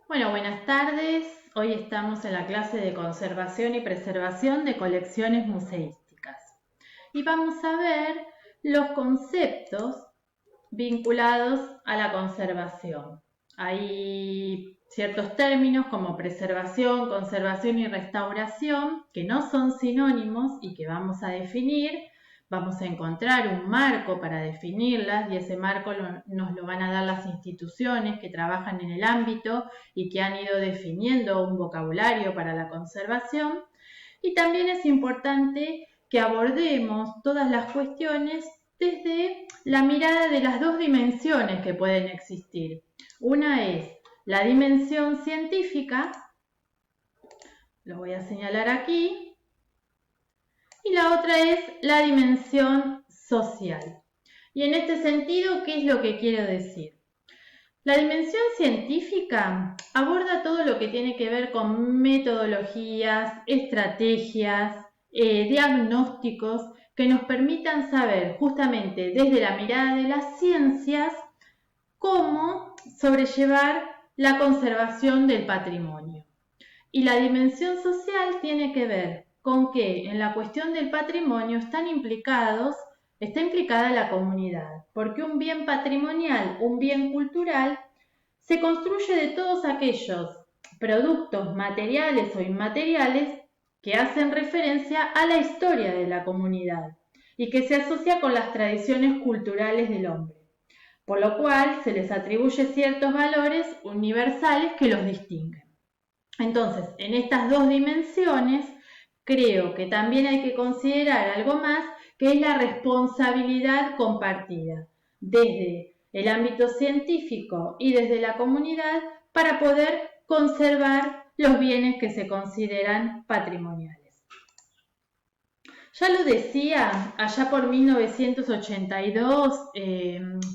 Bueno, buenas tardes. Hoy estamos en la clase de conservación y preservación de colecciones museísticas. Y vamos a ver los conceptos vinculados a la conservación. Hay ciertos términos como preservación, conservación y restauración que no son sinónimos y que vamos a definir. Vamos a encontrar un marco para definirlas y ese marco nos lo van a dar las instituciones que trabajan en el ámbito y que han ido definiendo un vocabulario para la conservación. Y también es importante que abordemos todas las cuestiones desde la mirada de las dos dimensiones que pueden existir. Una es la dimensión científica, lo voy a señalar aquí, y la otra es la dimensión social. Y en este sentido, ¿qué es lo que quiero decir? La dimensión científica aborda todo lo que tiene que ver con metodologías, estrategias, diagnósticos que nos permitan saber justamente desde la mirada de las ciencias cómo sobrellevar la conservación del patrimonio. Y la dimensión social tiene que ver con que en la cuestión del patrimonio está implicada la comunidad, porque un bien patrimonial, un bien cultural, se construye de todos aquellos productos materiales o inmateriales que hacen referencia a la historia de la comunidad y que se asocia con las tradiciones culturales del hombre, por lo cual se les atribuye ciertos valores universales que los distinguen. Entonces, en estas dos dimensiones, creo que también hay que considerar algo más, que es la responsabilidad compartida desde el ámbito científico y desde la comunidad para poder conservar los bienes que se consideran patrimoniales. Ya lo decía allá por 1982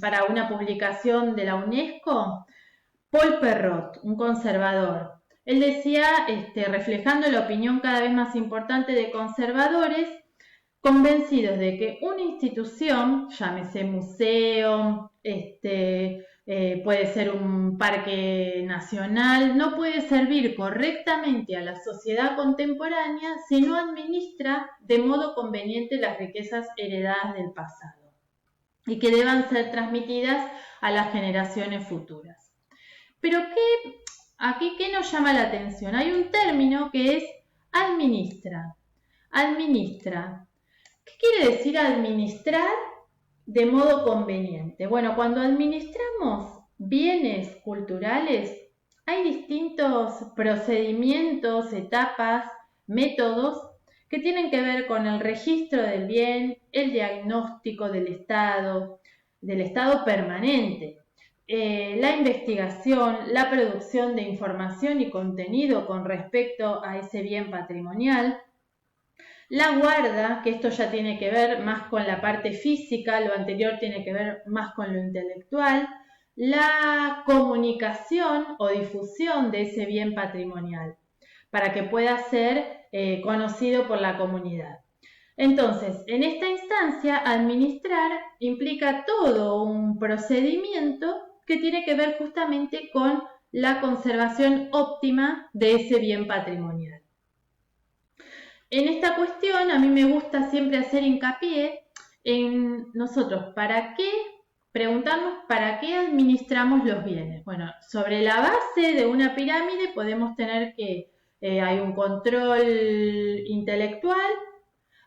para una publicación de la UNESCO, Paul Perrot, un conservador. Él decía, reflejando la opinión cada vez más importante de conservadores, convencidos de que una institución, llámese museo, puede ser un parque nacional, no puede servir correctamente a la sociedad contemporánea si no administra de modo conveniente las riquezas heredadas del pasado y que deban ser transmitidas a las generaciones futuras. Pero aquí, ¿qué nos llama la atención? Hay un término que es administra. Administra. ¿Qué quiere decir administrar de modo conveniente? Bueno, cuando administramos bienes culturales, hay distintos procedimientos, etapas, métodos que tienen que ver con el registro del bien, el diagnóstico del estado permanente, la investigación, la producción de información y contenido con respecto a ese bien patrimonial, la guarda, que esto ya tiene que ver más con la parte física, lo anterior tiene que ver más con lo intelectual, la comunicación o difusión de ese bien patrimonial, para que pueda ser conocido por la comunidad. Entonces, en esta instancia, administrar implica todo un procedimiento que tiene que ver justamente con la conservación óptima de ese bien patrimonial. En esta cuestión a mí me gusta siempre hacer hincapié en nosotros, preguntarnos para qué administramos los bienes. Bueno, sobre la base de una pirámide podemos tener que hay un control intelectual,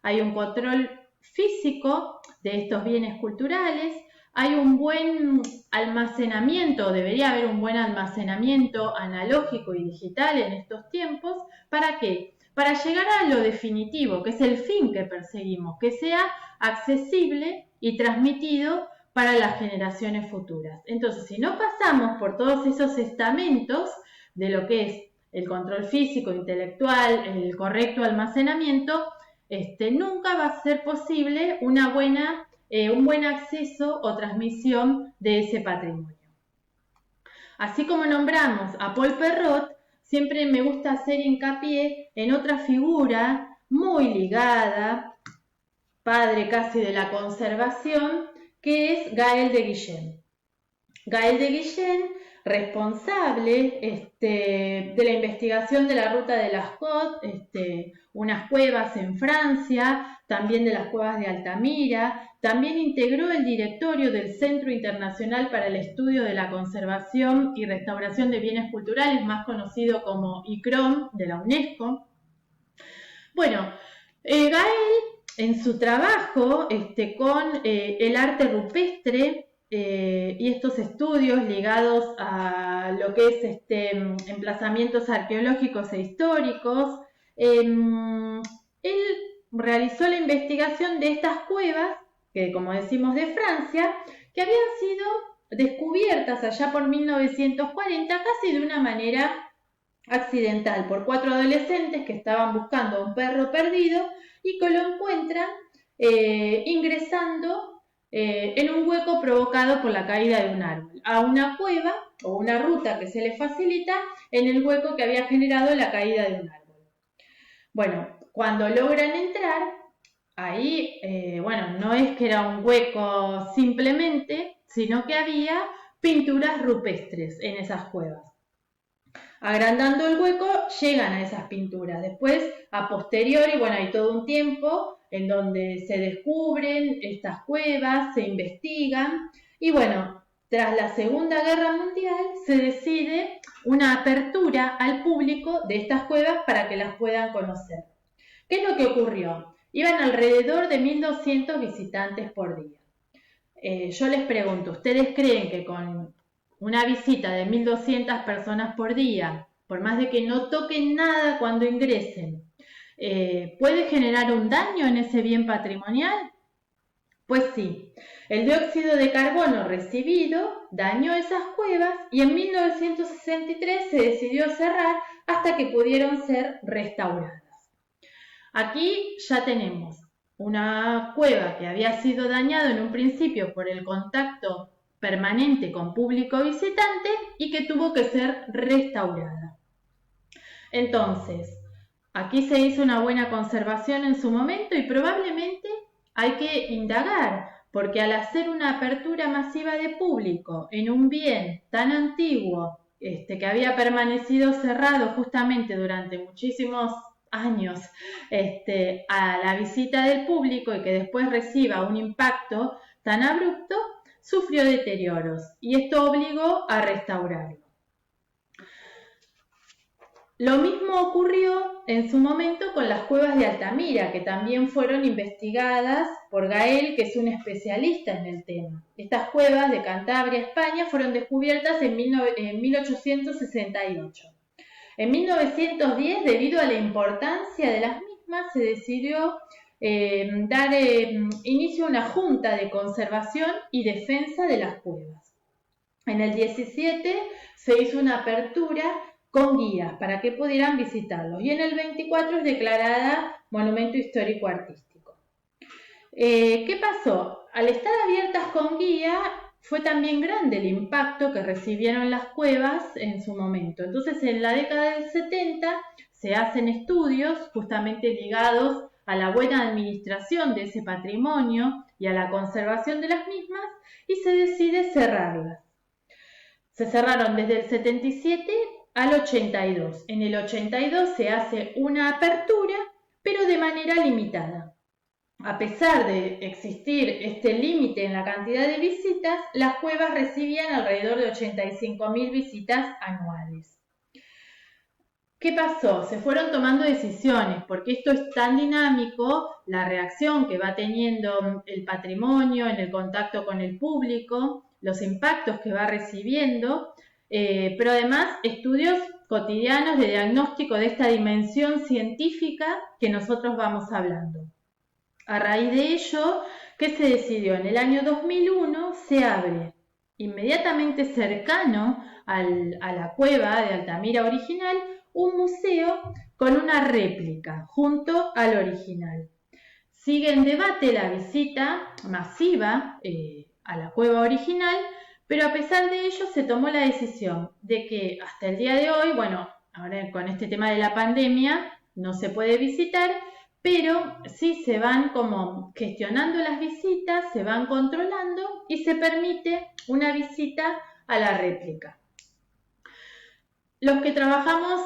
hay un control físico de estos bienes culturales, hay un buen almacenamiento, debería haber un buen almacenamiento analógico y digital en estos tiempos. ¿Para qué? Para llegar a lo definitivo, que es el fin que perseguimos, que sea accesible y transmitido para las generaciones futuras. Entonces, si no pasamos por todos esos estamentos de lo que es el control físico, intelectual, el correcto almacenamiento, nunca va a ser posible un buen acceso o transmisión de ese patrimonio. Así como nombramos a Paul Perrot, siempre me gusta hacer hincapié en otra figura muy ligada, padre casi de la conservación, que es Gael de Guillén. Gael de Guillén responsable de la investigación de la ruta de Lascaux, unas cuevas en Francia, también de las cuevas de Altamira. También integró el directorio del Centro Internacional para el Estudio de la Conservación y Restauración de Bienes Culturales, más conocido como ICROM, de la UNESCO. Bueno, Gael, en su trabajo con el arte rupestre y estos estudios ligados a lo que es emplazamientos arqueológicos e históricos, él realizó la investigación de estas cuevas, que como decimos de Francia, que habían sido descubiertas allá por 1940 casi de una manera accidental por 4 adolescentes que estaban buscando a un perro perdido y que lo encuentran ingresando en un hueco provocado por la caída de un árbol, a una cueva o una ruta que se le facilita en el hueco que había generado la caída de un árbol. Bueno, cuando logran entrar, ahí, no es que era un hueco simplemente, sino que había pinturas rupestres en esas cuevas. Agrandando el hueco, llegan a esas pinturas. Después, a posteriori, hay todo un tiempo en donde se descubren estas cuevas, se investigan y tras la Segunda Guerra Mundial se decide una apertura al público de estas cuevas para que las puedan conocer. ¿Qué es lo que ocurrió? Iban alrededor de 1.200 visitantes por día. Yo les pregunto, ¿ustedes creen que con una visita de 1.200 personas por día, por más de que no toquen nada cuando ingresen, puede generar un daño en ese bien patrimonial? Pues sí, el dióxido de carbono recibido dañó esas cuevas y en 1963 se decidió cerrar hasta que pudieron ser restauradas. Aquí ya tenemos una cueva que había sido dañada en un principio por el contacto permanente con público visitante y que tuvo que ser restaurada. Entonces, aquí se hizo una buena conservación en su momento y probablemente hay que indagar, porque al hacer una apertura masiva de público en un bien tan antiguo, que había permanecido cerrado justamente durante muchísimos años a la visita del público y que después reciba un impacto tan abrupto, sufrió deterioros y esto obligó a restaurarlo. Lo mismo ocurrió en su momento con las cuevas de Altamira, que también fueron investigadas por Gael, que es un especialista en el tema. Estas cuevas de Cantabria, España, fueron descubiertas en 1868. En 1910, debido a la importancia de las mismas, se decidió dar inicio a una junta de conservación y defensa de las cuevas. En el 17 se hizo una apertura con guías para que pudieran visitarlos y en el 24 es declarada Monumento Histórico Artístico. ¿Qué pasó? Al estar abiertas con guía fue también grande el impacto que recibieron las cuevas en su momento. Entonces, en la década del 70 se hacen estudios justamente ligados a la buena administración de ese patrimonio y a la conservación de las mismas y se decide cerrarlas. Se cerraron desde el 77 al 82. En el 82 se hace una apertura, pero de manera limitada. A pesar de existir este límite en la cantidad de visitas, las cuevas recibían alrededor de 85.000 visitas anuales. ¿Qué pasó? Se fueron tomando decisiones, porque esto es tan dinámico, la reacción que va teniendo el patrimonio en el contacto con el público, los impactos que va recibiendo, pero además estudios cotidianos de diagnóstico de esta dimensión científica que nosotros vamos hablando. A raíz de ello, ¿qué se decidió? En el año 2001 se abre inmediatamente cercano a la cueva de Altamira original un museo con una réplica junto al original. Sigue en debate la visita masiva a la cueva original, pero a pesar de ello se tomó la decisión de que hasta el día de hoy, ahora con este tema de la pandemia no se puede visitar, pero sí se van como gestionando las visitas, se van controlando y se permite una visita a la réplica. Los que trabajamos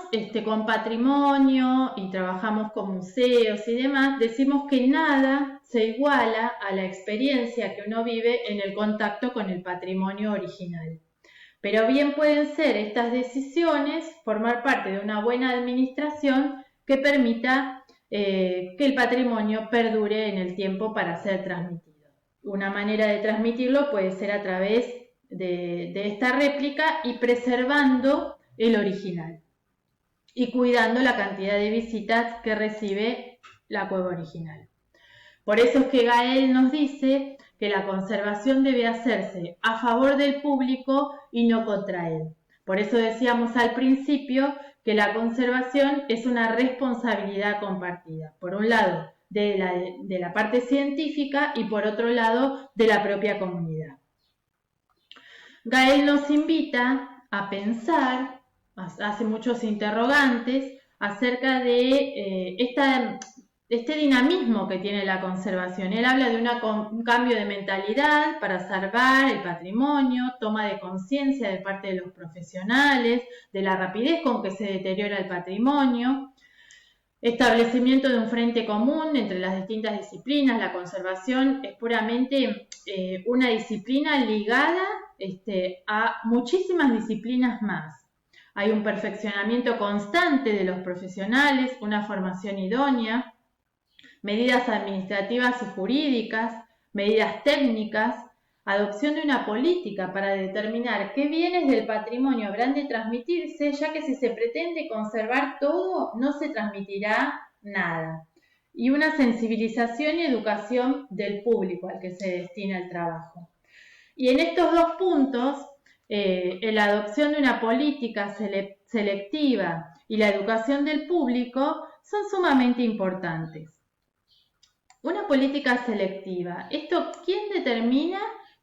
con patrimonio y trabajamos con museos y demás, decimos que nada se iguala a la experiencia que uno vive en el contacto con el patrimonio original. Pero bien pueden ser estas decisiones formar parte de una buena administración que permita que el patrimonio perdure en el tiempo para ser transmitido. Una manera de transmitirlo puede ser a través de esta réplica y preservando el original y cuidando la cantidad de visitas que recibe la cueva original. Por eso es que Gael nos dice que la conservación debe hacerse a favor del público y no contra él. Por eso decíamos al principio que la conservación es una responsabilidad compartida. Por un lado, de la parte científica y por otro lado, de la propia comunidad. Gael nos invita a pensar, hace muchos interrogantes, acerca de este dinamismo que tiene la conservación. Él habla de un cambio de mentalidad para salvar el patrimonio, toma de conciencia de parte de los profesionales, de la rapidez con que se deteriora el patrimonio, establecimiento de un frente común entre las distintas disciplinas. La conservación es puramente una disciplina ligada a muchísimas disciplinas más. Hay un perfeccionamiento constante de los profesionales, una formación idónea, medidas administrativas y jurídicas, medidas técnicas, adopción de una política para determinar qué bienes del patrimonio habrán de transmitirse, ya que si se pretende conservar todo, no se transmitirá nada. Y una sensibilización y educación del público al que se destina el trabajo. Y en estos dos puntos, la adopción de una política selectiva y la educación del público son sumamente importantes. Una política selectiva. ¿Esto quién determina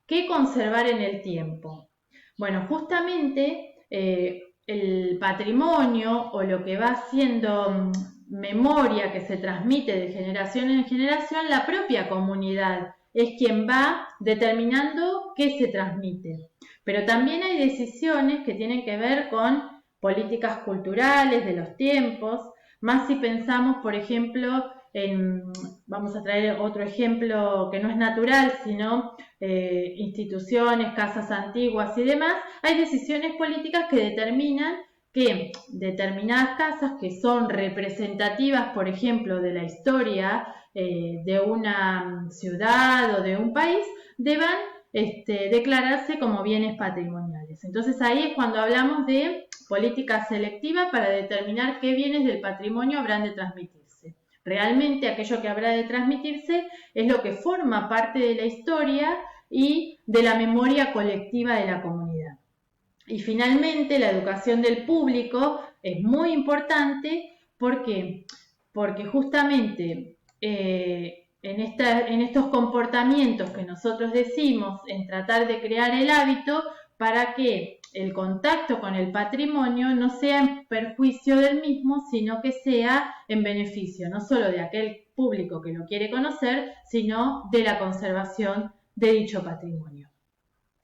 qué conservar en el tiempo? Bueno, justamente el patrimonio o lo que va siendo memoria que se transmite de generación en generación, la propia comunidad es quien va determinando qué se transmite. Pero también hay decisiones que tienen que ver con políticas culturales de los tiempos, más si pensamos, por ejemplo, vamos a traer otro ejemplo que no es natural, sino instituciones, casas antiguas y demás. Hay decisiones políticas que determinan que determinadas casas que son representativas, por ejemplo, de la historia de una ciudad o de un país, deban declararse como bienes patrimoniales. Entonces ahí es cuando hablamos de política selectiva para determinar qué bienes del patrimonio habrán de transmitirse. Realmente aquello que habrá de transmitirse es lo que forma parte de la historia y de la memoria colectiva de la comunidad. Y finalmente la educación del público es muy importante. ¿Por qué? Porque justamente en estos comportamientos que nosotros decimos, en tratar de crear el hábito para que el contacto con el patrimonio no sea en perjuicio del mismo, sino que sea en beneficio no solo de aquel público que lo quiere conocer, sino de la conservación de dicho patrimonio.